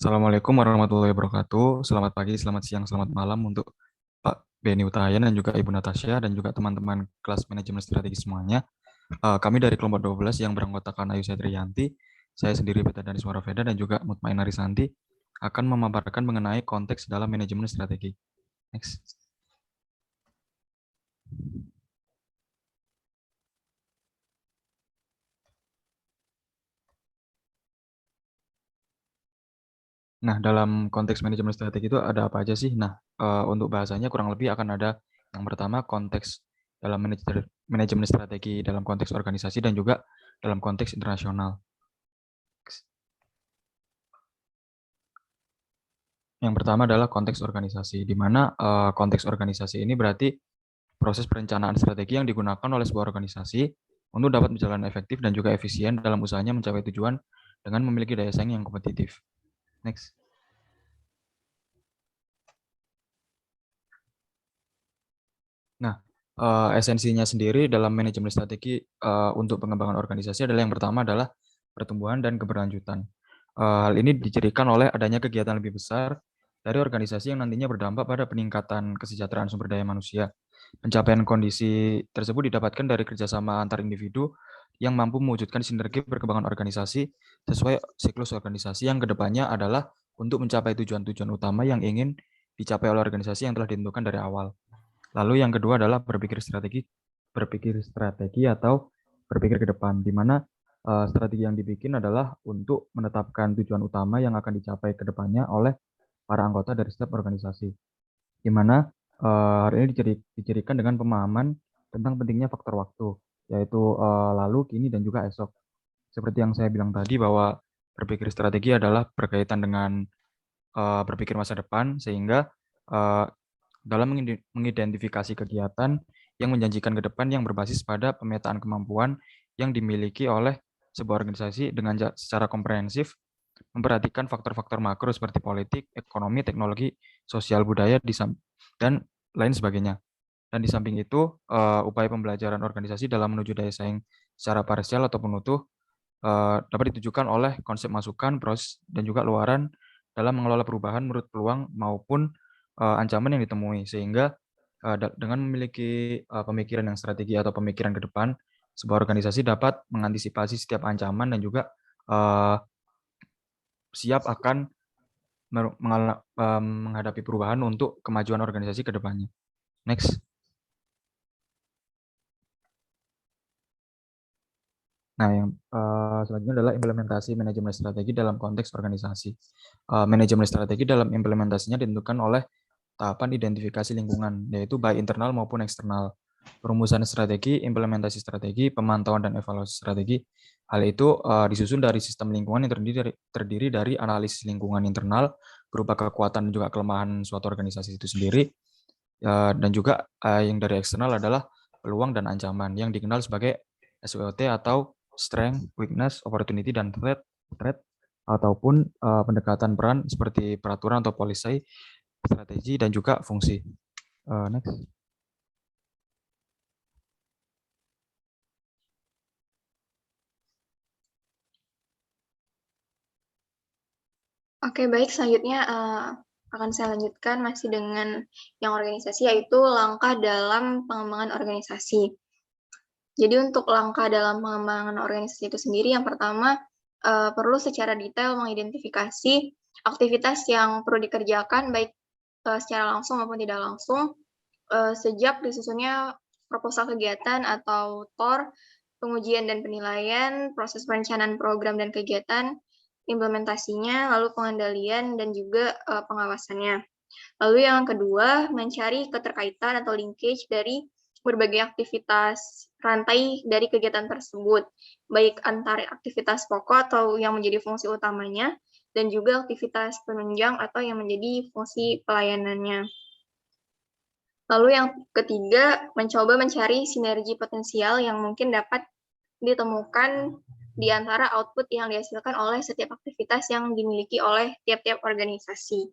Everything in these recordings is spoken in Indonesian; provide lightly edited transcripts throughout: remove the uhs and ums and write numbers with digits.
Assalamualaikum warahmatullahi wabarakatuh. Selamat pagi, selamat siang, selamat malam untuk Pak Beni Utahayan dan juga Ibu Natasha dan juga teman-teman kelas manajemen strategi semuanya. Kami dari kelompok 12 yang beranggotakan Ayu Satriyanti, saya sendiri Beta Danis Waraveda dan juga Mutmainah Risanti akan memaparkan mengenai konteks dalam manajemen strategi. Next. Nah, dalam konteks manajemen strategi itu ada apa aja sih? Nah, untuk bahasanya kurang lebih akan ada yang pertama konteks dalam manajemen strategi dalam konteks organisasi dan juga dalam konteks internasional. Yang pertama adalah konteks organisasi, di mana konteks organisasi ini berarti proses perencanaan strategi yang digunakan oleh sebuah organisasi untuk dapat berjalan efektif dan juga efisien dalam usahanya mencapai tujuan dengan memiliki daya saing yang kompetitif. Next. Nah, esensinya sendiri dalam manajemen strategi untuk pengembangan organisasi adalah yang pertama adalah pertumbuhan dan keberlanjutan. Hal ini dicirikan oleh adanya kegiatan lebih besar dari organisasi yang nantinya berdampak pada peningkatan kesejahteraan sumber daya manusia. Pencapaian kondisi tersebut didapatkan dari kerjasama antar individu yang mampu mewujudkan sinergi perkembangan organisasi sesuai siklus organisasi yang kedepannya adalah untuk mencapai tujuan-tujuan utama yang ingin dicapai oleh organisasi yang telah ditentukan dari awal. Lalu yang kedua adalah berpikir strategi atau berpikir ke depan, di mana strategi yang dibikin adalah untuk menetapkan tujuan utama yang akan dicapai ke depannya oleh para anggota dari setiap organisasi, di mana hari ini dicirikan dengan pemahaman tentang pentingnya faktor waktu, yaitu lalu, kini, dan juga esok. Seperti yang saya bilang tadi bahwa berpikir strategi adalah berkaitan dengan berpikir masa depan, sehingga uh, dalam mengidentifikasi kegiatan yang menjanjikan ke depan yang berbasis pada pemetaan kemampuan yang dimiliki oleh sebuah organisasi dengan secara komprehensif, memperhatikan faktor-faktor makro seperti politik, ekonomi, teknologi, sosial, budaya, dan lain sebagainya. Dan di samping itu, upaya pembelajaran organisasi dalam menuju daya saing secara parsial ataupun utuh dapat ditujukan oleh konsep masukan, proses, dan juga luaran dalam mengelola perubahan menurut peluang maupun ancaman yang ditemui. Sehingga dengan memiliki pemikiran yang strategi atau pemikiran ke depan, sebuah organisasi dapat mengantisipasi setiap ancaman dan juga siap akan menghadapi perubahan untuk kemajuan organisasi ke depannya. Next. Nah, yang selanjutnya adalah implementasi manajemen strategi dalam konteks organisasi. Manajemen strategi dalam implementasinya ditentukan oleh tahapan identifikasi lingkungan, yaitu baik internal maupun eksternal. Perumusan strategi, implementasi strategi, pemantauan dan evaluasi strategi. Hal itu disusun dari sistem lingkungan yang terdiri dari analisis lingkungan internal, berupa kekuatan dan juga kelemahan suatu organisasi itu sendiri, dan juga yang dari eksternal adalah peluang dan ancaman, yang dikenal sebagai SWOT atau Strength, Weakness, Opportunity, dan Threat ataupun pendekatan peran seperti peraturan atau policy, strategi, dan juga fungsi. Next. Oke, baik. Selanjutnya akan saya lanjutkan masih dengan yang organisasi, yaitu langkah dalam pengembangan organisasi. Jadi untuk langkah dalam pengembangan organisasi itu sendiri, yang pertama perlu secara detail mengidentifikasi aktivitas yang perlu dikerjakan, baik secara langsung maupun tidak langsung, sejak disusunnya proposal kegiatan atau TOR, pengujian dan penilaian, proses perencanaan program dan kegiatan, implementasinya, lalu pengendalian, dan juga pengawasannya. Lalu yang kedua, mencari keterkaitan atau linkage dari berbagai aktivitas rantai dari kegiatan tersebut, baik antar aktivitas pokok atau yang menjadi fungsi utamanya, dan juga aktivitas penunjang atau yang menjadi fungsi pelayanannya. Lalu yang ketiga, mencoba mencari sinergi potensial yang mungkin dapat ditemukan di antara output yang dihasilkan oleh setiap aktivitas yang dimiliki oleh tiap-tiap organisasi.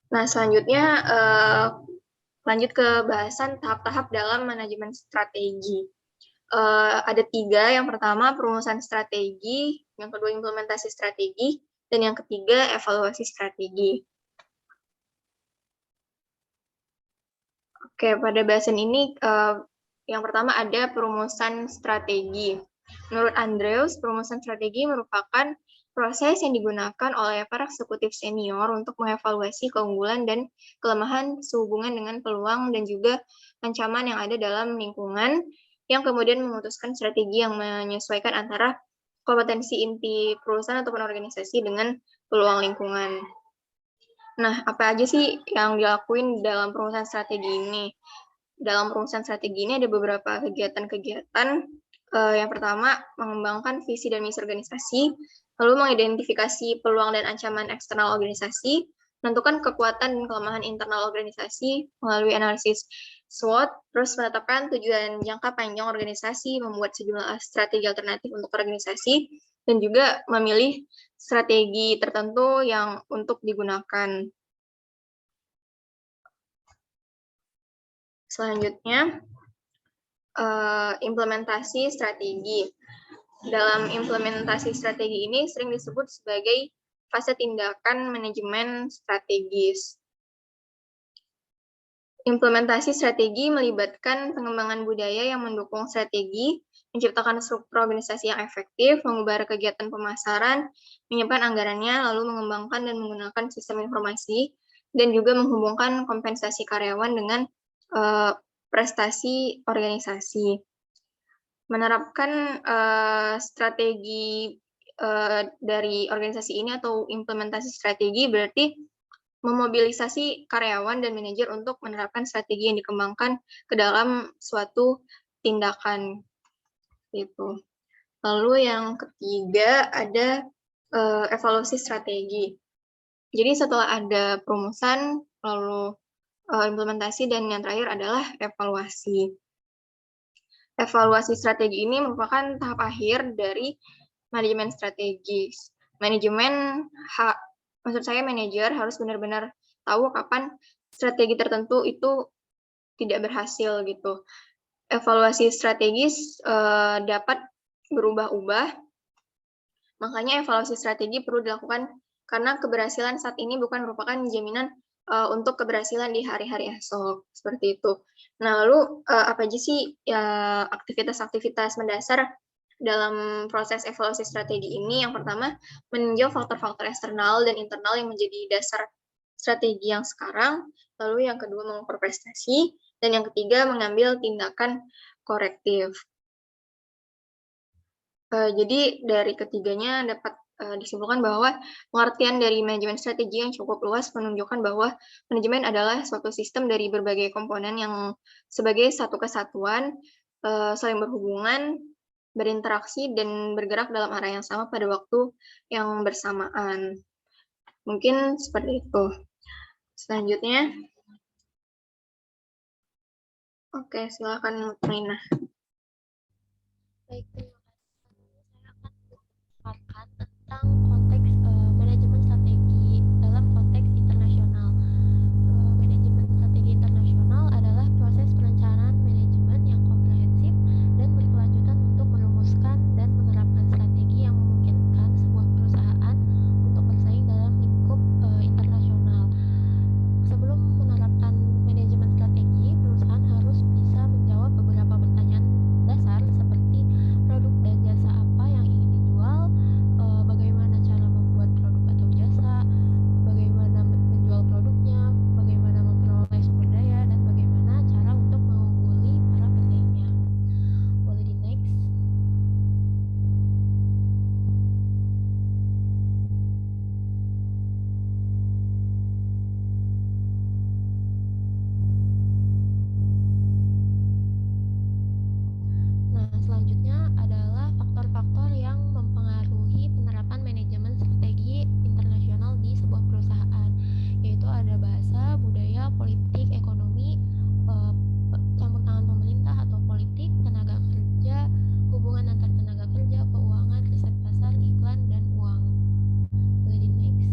Nah, selanjutnya lanjut ke bahasan tahap-tahap dalam manajemen strategi. Ada 3, yang pertama perumusan strategi, yang kedua implementasi strategi, dan yang ketiga evaluasi strategi. Oke, pada bahasan ini yang pertama ada perumusan strategi. Menurut Andrews, perumusan strategi merupakan proses yang digunakan oleh para eksekutif senior untuk mengevaluasi keunggulan dan kelemahan sehubungan dengan peluang dan juga ancaman yang ada dalam lingkungan, yang kemudian memutuskan strategi yang menyesuaikan antara kompetensi inti perusahaan ataupun organisasi dengan peluang lingkungan. Nah, apa aja sih yang dilakuin dalam perumusan strategi ini? Dalam perumusan strategi ini ada beberapa kegiatan-kegiatan. Yang pertama, mengembangkan visi dan misi organisasi, lalu mengidentifikasi peluang dan ancaman eksternal organisasi, menentukan kekuatan dan kelemahan internal organisasi melalui analisis SWOT, terus menetapkan tujuan jangka panjang organisasi, membuat sejumlah strategi alternatif untuk organisasi, dan juga memilih strategi tertentu yang untuk digunakan. Selanjutnya, implementasi strategi. Dalam implementasi strategi ini sering disebut sebagai fase tindakan manajemen strategis. Implementasi strategi melibatkan pengembangan budaya yang mendukung strategi, menciptakan struktur organisasi yang efektif, mengubah kegiatan pemasaran, menyimpan anggarannya, lalu mengembangkan dan menggunakan sistem informasi, dan juga menghubungkan kompensasi karyawan dengan prestasi organisasi. Menerapkan strategi dari organisasi ini atau implementasi strategi berarti memobilisasi karyawan dan manajer untuk menerapkan strategi yang dikembangkan ke dalam suatu tindakan. Gitu. Lalu yang ketiga ada evaluasi strategi. Jadi setelah ada perumusan, lalu implementasi, dan yang terakhir adalah evaluasi. Evaluasi strategi ini merupakan tahap akhir dari manajemen strategis. Maksud saya manajer harus benar-benar tahu kapan strategi tertentu itu tidak berhasil gitu. Evaluasi strategis dapat berubah-ubah, makanya evaluasi strategi perlu dilakukan karena keberhasilan saat ini bukan merupakan jaminan untuk keberhasilan di hari-hari esok, seperti itu. Nah, lalu apa aja sih aktivitas-aktivitas mendasar dalam proses evaluasi strategi ini? Yang pertama, meninjau faktor-faktor eksternal dan internal yang menjadi dasar strategi yang sekarang. Lalu yang kedua, mengukur prestasi. Dan yang ketiga, mengambil tindakan korektif. Jadi dari ketiganya dapat disimpulkan bahwa pengertian dari manajemen strategi yang cukup luas menunjukkan bahwa manajemen adalah suatu sistem dari berbagai komponen yang sebagai satu kesatuan, saling berhubungan, berinteraksi, dan bergerak dalam arah yang sama pada waktu yang bersamaan. Mungkin seperti itu. Selanjutnya. Oke, silakan Maina. Baik, terima kasih. Saya akan menjelaskan tentang konteks manajemen strategi dalam konteks internasional. Manajemen strategi internasional adalah proses perencanaan manajemen yang komprehensif dan berkelanjutan untuk merumuskan dan menerapkan strategi yang memungkinkan sebuah perusahaan untuk bersaing dalam lingkup internasional. Sebelum menerapkan manajemen strategi, perusahaan harus bisa menjawab beberapa pertanyaan dasar seperti produk dan jasa apa yang ingin dijual, bagaimana cara membuat produk atau jasa, bagaimana menjual produknya, bagaimana memperoleh sumber daya, dan bagaimana cara untuk mengungguli para pesaingnya. Boleh di next. Nah, selanjutnya adalah faktor-faktor yang mempengaruhi penerapan manajemen strategi internasional di sebuah perusahaan, yaitu ada bahasa, budaya, politik, ekonomi, campur tangan pemerintah atau politik, tenaga kerja, hubungan antar tenaga kerja, keuangan, riset pasar, iklan, dan uang. Boleh di next.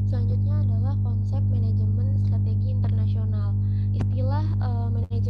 Selanjutnya adalah konsep manajemen strategi internasional. Istilah manajemen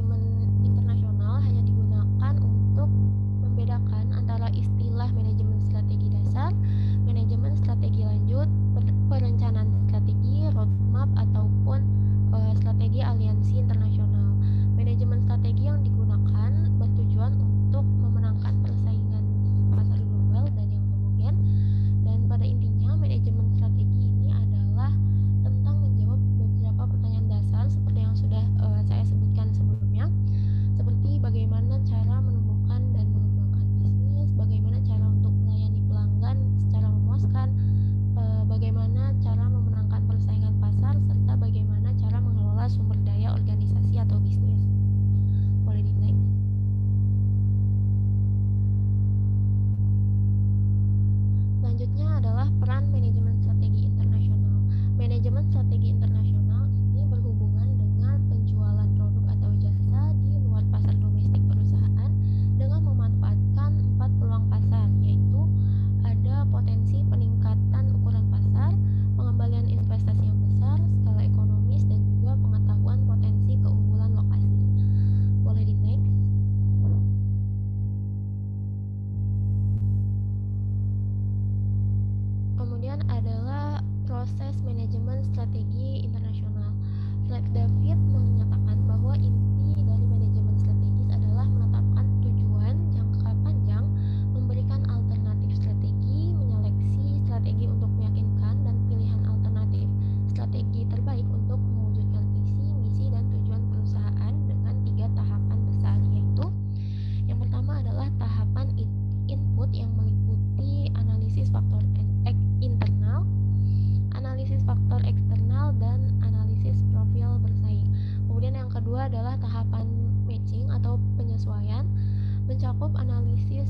mencakup analisis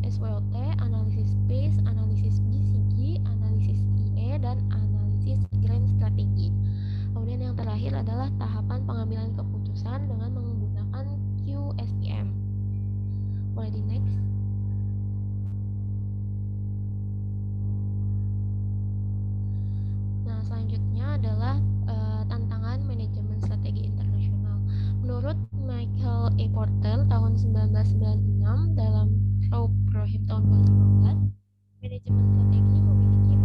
SWOT, analisis space, analisis BCG, analisis IE, dan analisis grand strategi. Kemudian yang terakhir adalah tahapan pengambilan keputusan dengan menggunakan QSPM. Boleh di next. Nah, selanjutnya adalah tantangan manajemen strategi internasional. Menurut Michael A. Porter tahun 1996 dalam Pro Prohim tahun 2015, manajemen strategi memiliki